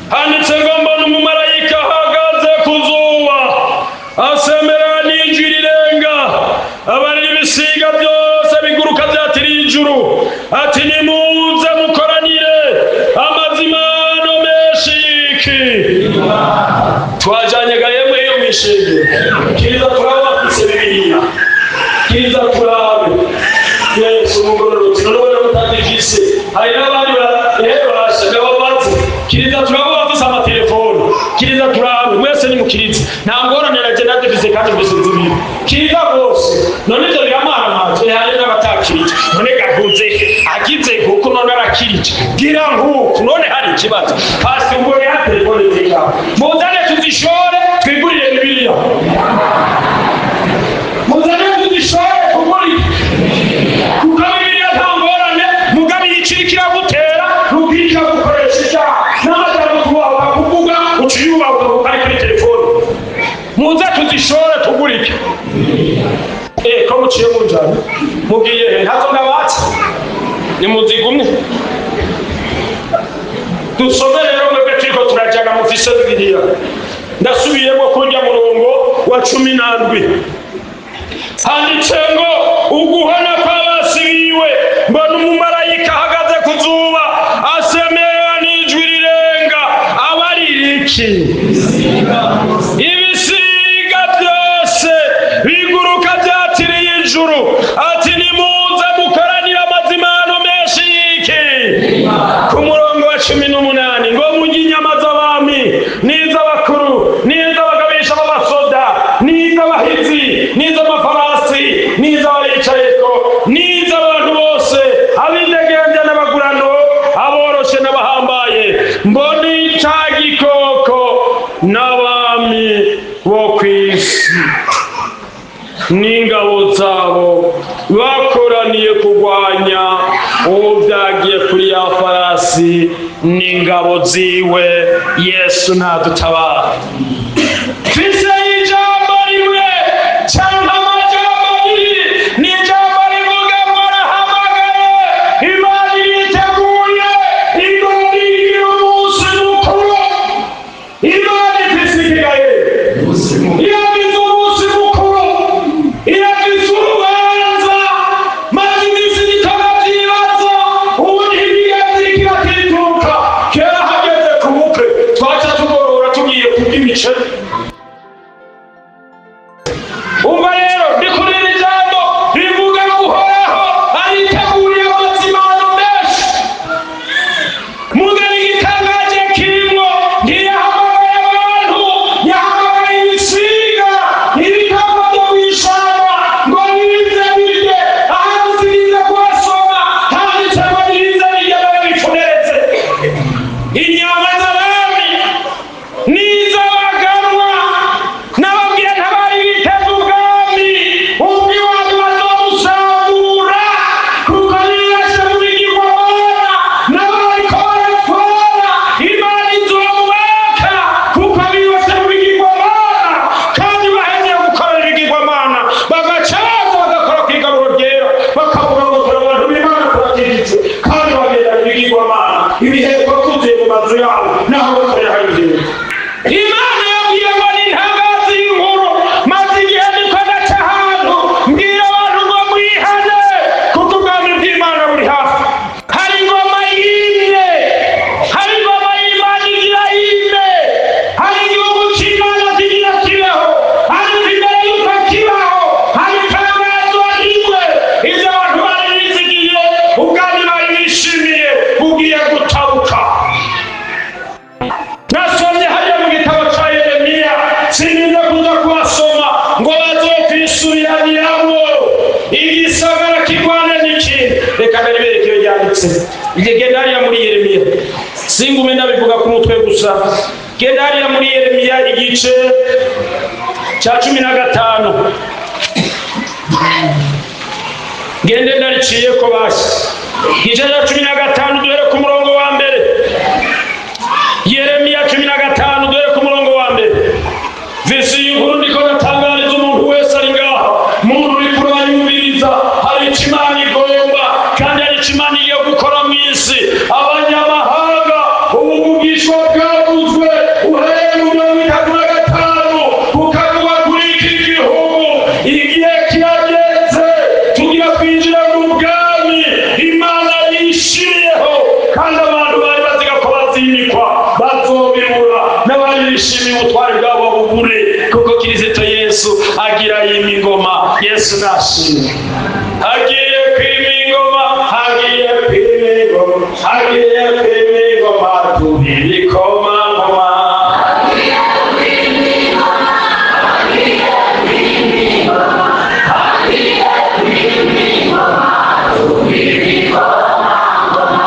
Handitse ngo mbona umumarayika ahagaze ku zuba, asemera n'ijwi rirenga, abarira ibisiga byose biguruka vyatiriye ijuru, ati nimuze mukoranire amazimano menshi y'iki. Twajanye gahemwe iyo mishenge, kiriza turabe bafise Bibiliya, kiriza turabe Yesu umugororotsi, none mutagifise. Hari n'abandi barashaga babazi, kiriza turabe bafise amatelefone, kiriza turabe mwese ni mukiriza, nta ngorane naje nadefise kandi mbese nzibiri kiriza bose. None ivyo biramara maje, hari n'abatakirije, none gahuze agize kuko none arakirije, gira nkuku none hari ikibazo. Pasi ubwo ya telefone zika muzane tuzishore twigurire Bibiliya, muzane tuzishore kuguri kuko Bibiliya nta ngorane, mugabe yicirikira gutera rubika gukoresha icyaha n'amajyamo kubaho kuvuga uciyubaho ari kuri telefone. Muze tuzishore tugurike. Ko muciye mu njana mugiye ntazo ngabatse nimuzigumye. Dusome rero mwebwe turiko turajana mufise Bibiliya. Ndasubiyemo kurya murongo wa 17. Handitse ngo uguhona kw'abasi biwe, mbona umumarayika ahagaze ku zuba, asemera n'ijwi rirenga, abarira iki? Ibisiga byose biguruka vyatiriye ijuru, ati nimuze mukoranire amazimano menshi y'iki. Ku murongo wa 18 ngo murye inyama z'abami n'iz'abakuru n'iz'abagabisha b'abasoda n'iz'abahizi n'iz'amafarasi n'iz'abayicayeko n'iz'abantu bose, ab'indegemvya n'abagurano, aboroshe n'abahambaye. Mbona ica gikoko n'abami bo kw'isi n'ingabo zabo bakoraniye kurwanya uwo vyagiye kuri ya farasi n'ingabo ziwe. Yesu nadutabara. Fise ijambo rimwe canke amajambo abiri, ni ijambo rivuga ngo arahamagaye. Imana iriteguye, Imana igira umunsi mukuru, Imana ifise ikigaye, iragize umunsi mukuru, iragize urubanza, maze iminsi itaba vyibaza, ubundi imigenzi kirakituka. Kera hageze ku bukwe twaca tugorora tugiye kurya imiceri. Umva rero ndikuri iri jambo rivuga ngo Uhoraho ariteguriye amazimano menshi. Mugari igitangaje kirimwo, ntiyahamagaye abantu, yahamagaye ibisiga, ibikoko vyo mw'ishamba ngo nibize birye, ahandi zirize kuhasoma, handitse ngo nibize birye babe bifuneretse. Inyama z'abami n'iz'abaganwa, nababwiye ntabari biteze ubwami, ubwiwabo bazomusambura, kuko niyashe mu bigirwamana nabo bariko baratwara. Imana izobubaka kuko bibashe mu bigirwamana, kandi bahevye gukorera ibigirwamana bagaca baza bagakora kw'igaruro ryera, bakavuga ngo turi abantu b'Imana turakiritse, kandi bagenda ibigirwamana ibiheko tuzuye mu mazu yabo naho bakorera hejuru. Imana yabwiye ngo ni ntagazi y'inkuru, maze igihe niko ndaca ahantu mbwira abantu ngo mwihane, kuko ubwami bw'Imana buri hafi. Hari ingoma yimye, hari ingoma y'Imana igira yime, hari igihugu c'Imana kigira kibeho, hari imbere yuko kibaho, hari itangazo rimwe. Ivyo abantu bari bizigiye, ubwami bari bishimiye bugiye gutabuka. Nasomye hariya mu gitabo ca Yeremiya, sininde kuja kuhasoma ngo bazokwisubiraniramo igisagara kigwane n'ikindi. Reka ndabibereke iyo ryanditse. Genda hariya muri Yeremiya, singume ndabivuga ku mutwe gusa. Genda hariya muri Yeremiya igice ca 15. Gende ndariciyeko basi. Igice ca 15 duhere ku murongo wa mbere. Imana igiye gukora mu isi. Abanyamahanga ubuvugishwa bwavuzwe uhereye mu 1935 bukavugwa kuri iki gihugu. Igihe kirageze tugira kwinjira mu bwami Imana yishiriyeho, kandi abantu bari baziga ko bazimikwa bazobibura, n'abari bishimiye ubutwari bwabo bubure, kuko Kristo Yesu agira yima ingoma. Yesu nashimwe. Agiye kwima ingoma, agiye kwima ingoma, agiye kwima ingoma, tubirikoma ngoma.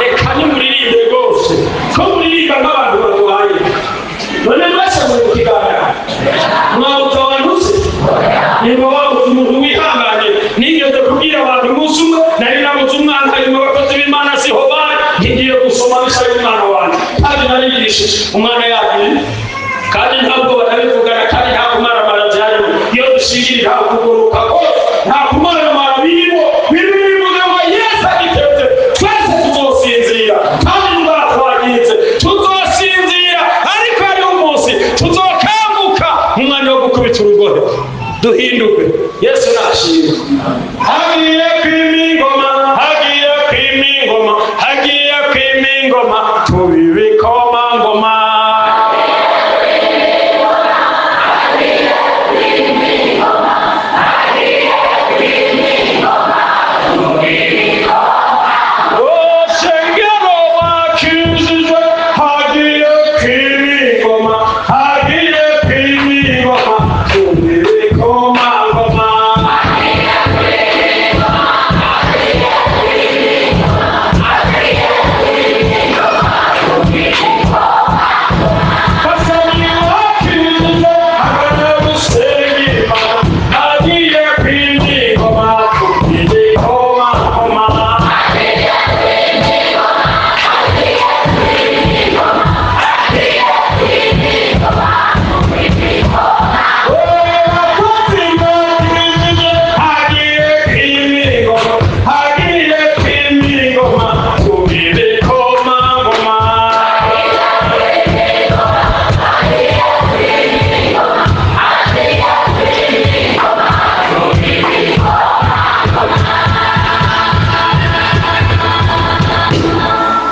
Reka nimuririmbe rwose, ko muririmba nk'abantu barwaye. None mwese muri mu kiganiro mwabuze abantu se? Niba wabuze umuntu wihanganye, nigeze kubwira abantu umunsi umwe, nari nabuze umwana mu bakozi b'Imana siho bari, ngiye gusoma bisaba umwana wanjye, kandi narigishije umwana yagiye, kandi ntabwo barabivugana, kandi nta kumaramara byarimo. Iyo dushingira nta kuguruka kose, nta kumaramara birimo, bivuga ngo Yesu agiteze twese tuzosinzira, kandi indwara twagize tuzosinzira, ariko hariho umunsi tuzokanguka mu mwanya wo gukubita urugohe duhinduke. Yesu nashimwe. Hagiye kwima ingoma, hagiye kwima ingoma, hagiye kwima ingoma, tubibikoma ngoma.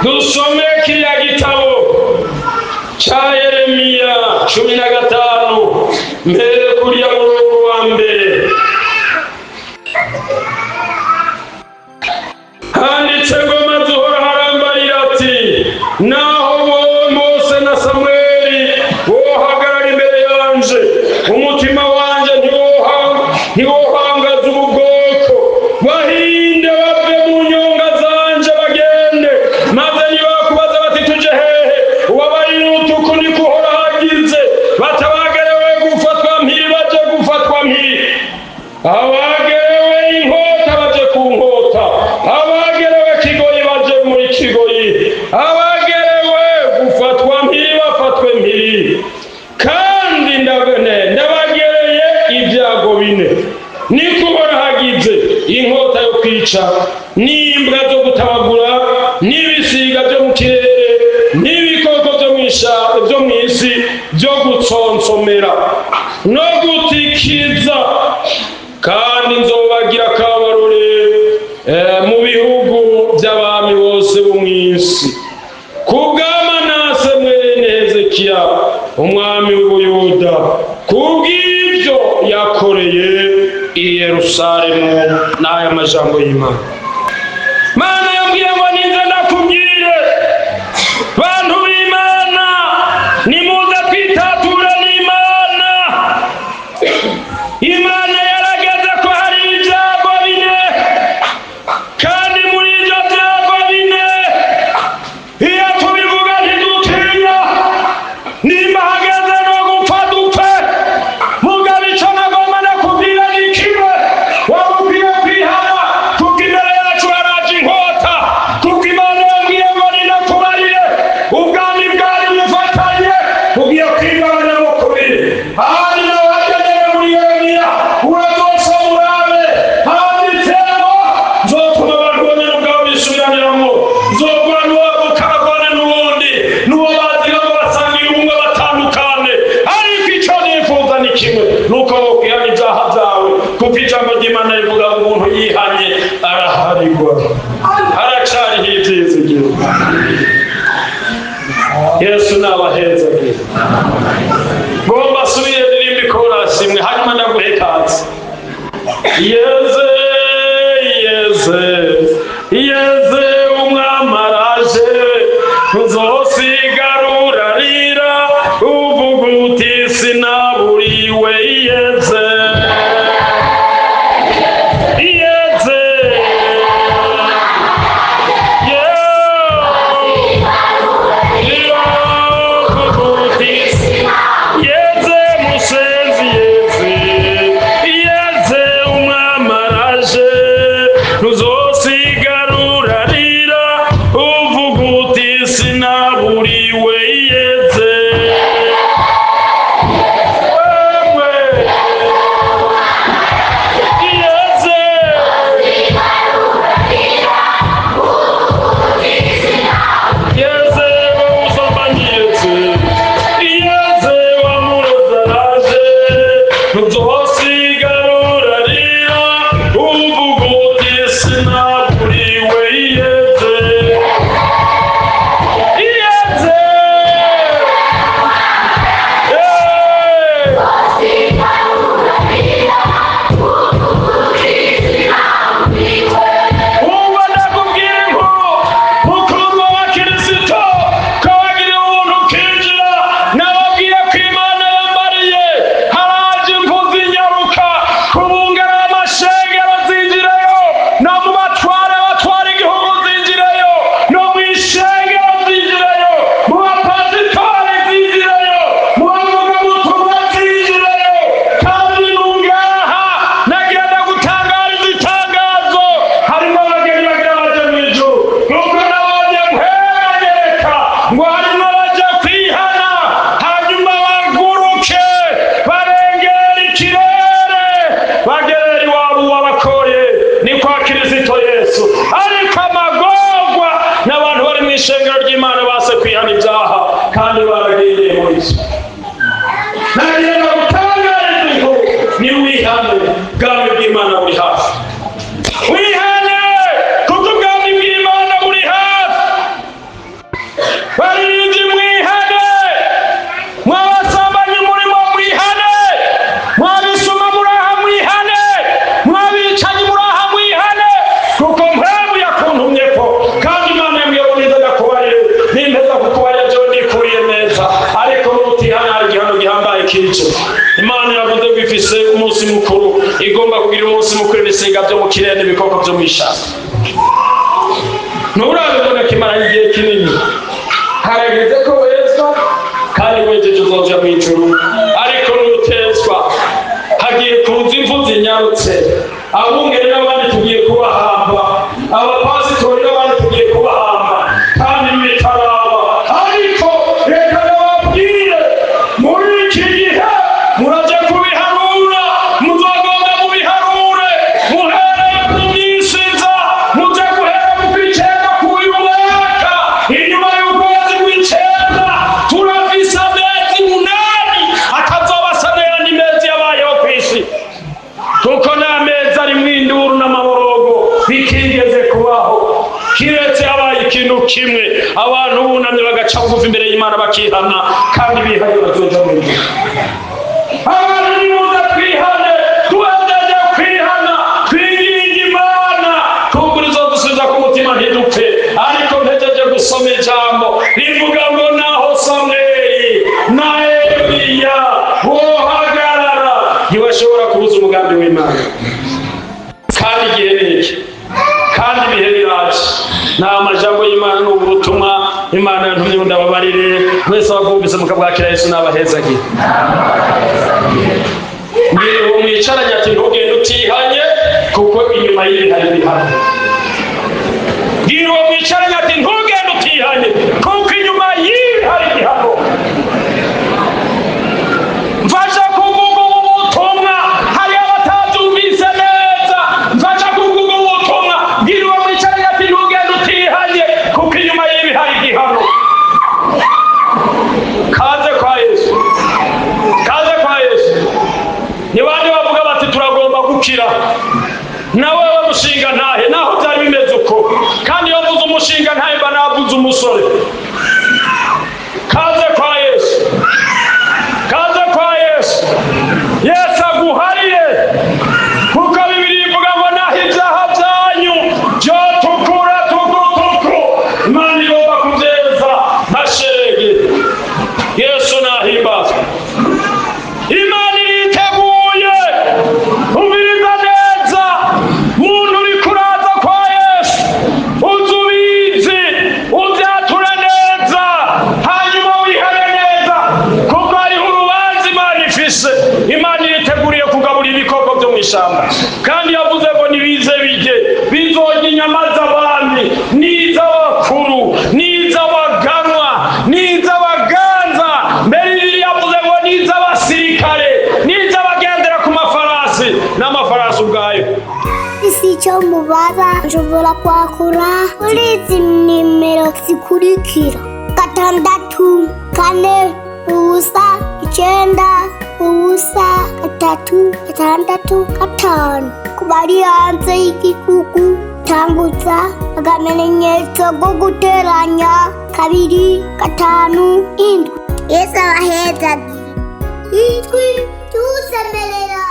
Dusome kiriya gitabo cha Yeremiya 15 mbere kuriya murongo wa mbere. Handitse ngo maze Uhoraho arambarira ati, naho Mose na Samweli wohagarara imbere yanje, umutima wanje ntiwohangaza ubu bwoko. Bahinde bave mu nyonga zanje bagende, maze nibakubaza bati tuje hehe, ubabarire utuku niko Uhoraho agize. Batabagerewe gufatwa mpiri baje gufatwa mpiri, abagerewe inkota baje ku nkota, abagerewe kigoyi baje muri kigoyi, abagerewe gufatwa mpiri bafatwe mpiri. Kandi ndabagereye ibyago bine, niko Uhoraho agize: inkota yo kwica, n'imbwa zo gutabagura, n'ibisiga byo mu kirere, n'ibikoko byo mu isi byo gutsonsomera no gutikiza. Kandi nzobagira akabarore mu bihugu by'abami bose bo mu isi, kubwa Manase mwene Hezekiya umwami w'Ubuyuda, kubw'ibyo yakoreye i Yerusalemu. N'aya majambo y'Imana. Mana yambwiye ngo ninze ndakubwire, bantu b'Imana, nimuze twitature n'Imana. Imana yarageze ko hari ibyago bine, kandi muri ibyo byago bine iyo tubivuga ntidutinya. Nimba hageze no gupfa dupfe, mugabo icyo nagomba nakubwira ni kimwe: waba ukwiye kwihana, kuko imbere Yesu nabaheza ngiye. Ngomba subire ndirimbe korasi imwe hanyuma ndaguhe ikaze. Yeze yeze yeze umwami araje ntuzosigarura rira uvuga uti sinaburiwe. Yeze yeze yeze musenzi yeze umwami araje ntuzosigarura rira uvuga uti sinaburiwe. Yeze Imana yavuze ko ifise umunsi mukuru, igomba kugira umunsi mukuru ibisiga byo mu kirere n'ibikoko byo mu ishamba. Nturabibona kimara igihe kinini, harageze ko wezwa kandi wejeje uzoja mu ijuru. Ariko nutezwa hagiye kuza imvu zinyarutse, abungeri n'abandi tugiye kubahamba, abapasitori n'abandi tugiye kubahamba kandi bitaraba. Ariko reka nababwire muri iki gihe muraje kubiharura, muzagomba mubiharure muhereye ku minsi iza, muje guhera mu kw'icenda k'uyu mwaka. Inyuma y'ukwezi kw'icenda turafise amezi 8 atazoba asa n'ayandi mezi yabayeho kw'isi, kuko n'amezi arimwo induru n'amaborogo bitigeze kubaho, kiretse habaye ikintu kimwe, abantu bunamye bagaca bugufi imbere y'Imana bakihana kandi bihaye bazoja mu ijuru. Abantu nimuze twihane, tubandaje kwihana, twinginge Imana kuko izodusubiza ku mutima ntidupfe. Ariko mpejeje gusoma ijambo rivuga ngo naho Samweli na Eliya bohagarara ntibashobora kubuza umugambi w'Imana. Kandi igihe niki, kandi ibihe biraje. Nta majambo y'Imana n'ubutumwa Imana yantumye ngo ndababarire mwese abagumvise mukabwakira Yesu n'abahezagiye. Mbere uwo mwicaranye ati ntugende utihanye kuko inyuma y'ibi hari ibihano. Mbere uwo mwicaranye ati ntugende utihanye kuko inyuma y'ibi hari ibihano. Mfasha kuvuga ubutumwa, hari abatabyumvise neza. Mfasha kuvuga ubutumwa, mbere uwo mwicaranye ati ntugende utihanye kuko inyuma y'ibi hari igihano. Kaze kwa Yesu, kaze kwa Yesu. Ni bandi bavuga bati turagomba gukira, nawe wamushinga ntahe naho byari bimeze uko. Kandi iyo mvuze umushinga ntahe mba navuze umusore. icyo mubaza nshobora kwakura kuri izi nimero zikurikira: 6 4 ubusa 9 ubusa 3 6 5. Ku bari hanze y'igihugu tambutsa akamenyetso ko guteranya 2 5 7. Yesu abaheza. Ijwi ry'usemerera.